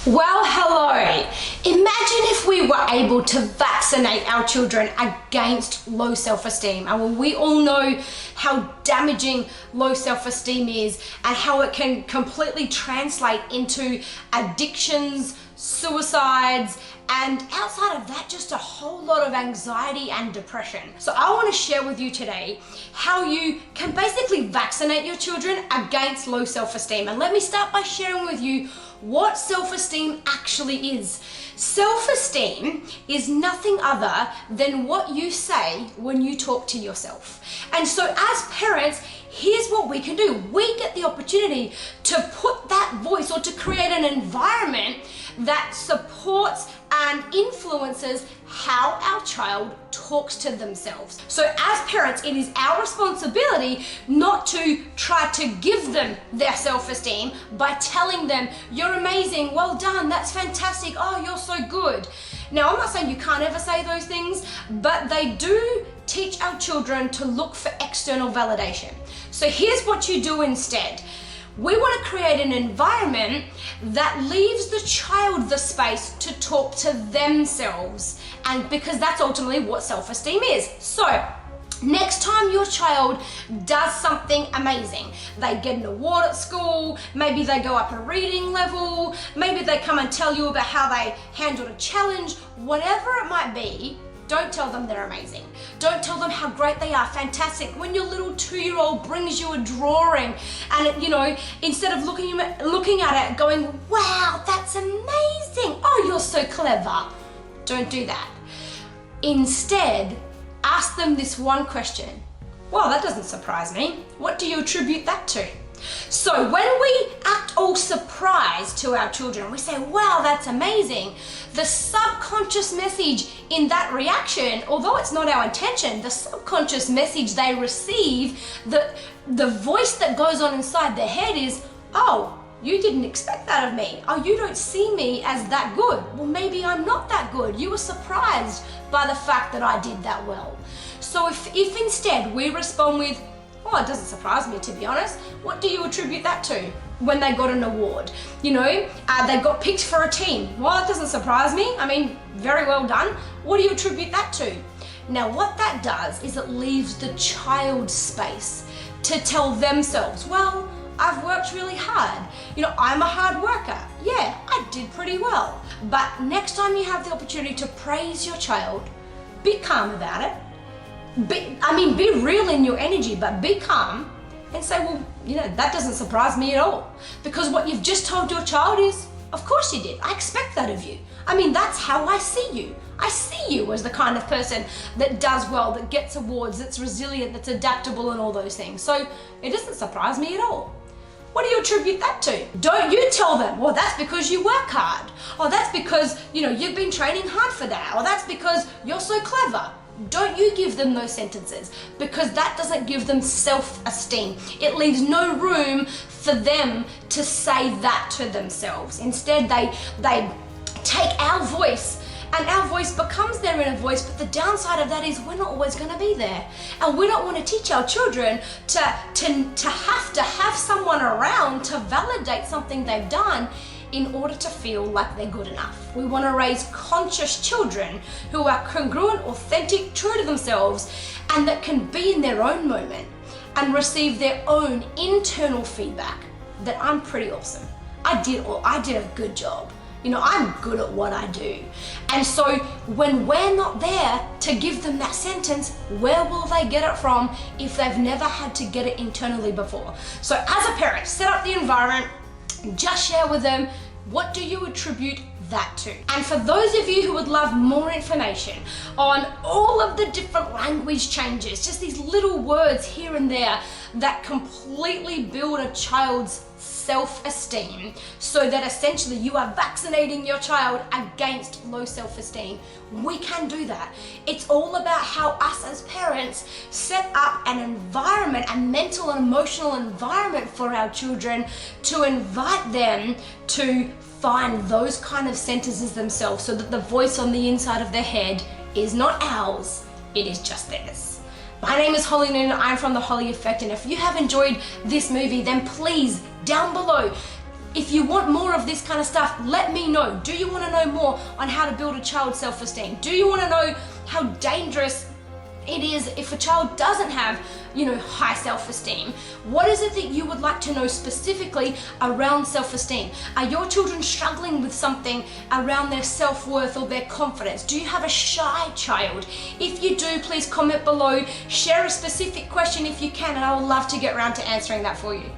Well, hello. Imagine if we were able to vaccinate our children against low self-esteem. And we all know how damaging low self-esteem is and how it can completely translate into addictions, suicides, and outside of that, just a whole lot of anxiety and depression. So I want to share with you today how you can basically vaccinate your children against low self-esteem. And let me start by sharing with you what self-esteem actually is. Self-esteem is nothing other than what you say when you talk to yourself. And so as parents, here's what we can do. We get the opportunity to put that voice or to create an environment that supports and influences how our child talks to themselves. So as parents, it is our responsibility not to try to give them their self-esteem by telling them, you're amazing, well done, that's fantastic, oh, you're so good. Now, I'm not saying you can't ever say those things, but they do teach our children to look for external validation. So here's what you do instead. We want to create an environment that leaves the child the space to talk to themselves, and because that's ultimately what self-esteem is. So next time your child does something amazing, they get an award at school, maybe they go up a reading level, maybe they come and tell you about how they handled a challenge, whatever it might be, don't tell them they're amazing. Don't tell them how great they are, fantastic. When your little 2-year-old brings you a drawing and instead of looking at it going, wow, that's amazing. Oh, you're so clever. Don't do that. Instead, ask them this one question. Well, that doesn't surprise me. What do you attribute that to? So when we act all surprised to our children, we say, wow, that's amazing. The subconscious message in that reaction, although it's not our intention, the subconscious message they receive, the voice that goes on inside their head is, oh, you didn't expect that of me. Oh, you don't see me as that good. Well, maybe I'm not that good. You were surprised by the fact that I did that well. So if instead we respond with, oh, it doesn't surprise me, to be honest. What do you attribute that to? When they got an award, they got picked for a team. Well, it doesn't surprise me. I mean, very well done. What do you attribute that to? Now, what that does is it leaves the child space to tell themselves, well, I've worked really hard. I'm a hard worker. Yeah, I did pretty well. But next time you have the opportunity to praise your child, be calm about it. Be real in your energy, but be calm and say, well, that doesn't surprise me at all. Because what you've just told your child is, of course you did. I expect that of you. That's how I see you. I see you as the kind of person that does well, that gets awards, that's resilient, that's adaptable and all those things. So it doesn't surprise me at all. What do you attribute that to? Don't you tell them, well, that's because you work hard. Or that's because, you've been training hard for that. Or that's because you're so clever. Don't you give them those sentences, because that doesn't give them self-esteem. It leaves no room for them to say that to themselves. Instead, they take our voice, and our voice becomes their inner voice, but the downside of that is we're not always going to be there. And we don't want to teach our children to have someone around to validate something they've done in order to feel like they're good enough. We want to raise conscious children who are congruent, authentic, true to themselves, and that can be in their own moment and receive their own internal feedback that I'm pretty awesome. I did a good job. I'm good at what I do. And so when we're not there to give them that sentence, where will they get it from if they've never had to get it internally before? So as a parent, set up the environment, just share with them, what do you attribute that to? And for those of you who would love more information on all of the different language changes, just these little words here and there that completely build a child's self-esteem, so that essentially you are vaccinating your child against low self-esteem, we can do that. It's all about how us as parents set up an environment, a mental and emotional environment for our children to invite them to find those kind of sentences themselves, so that the voice on the inside of their head is not ours, it is just theirs. My name is Holly Noonan, I'm from The Holly Effect, and if you have enjoyed this movie, then please, down below, If you want more of this kind of stuff, let me know. Do you want to know more on how to build a child's self-esteem? Do you want to know how dangerous it is if a child doesn't have, high self-esteem? What is it that you would like to know specifically around self-esteem? Are your children struggling with something around their self-worth or their confidence? Do you have a shy child? If you do, please comment below, share a specific question if you can, and I would love to get around to answering that for you.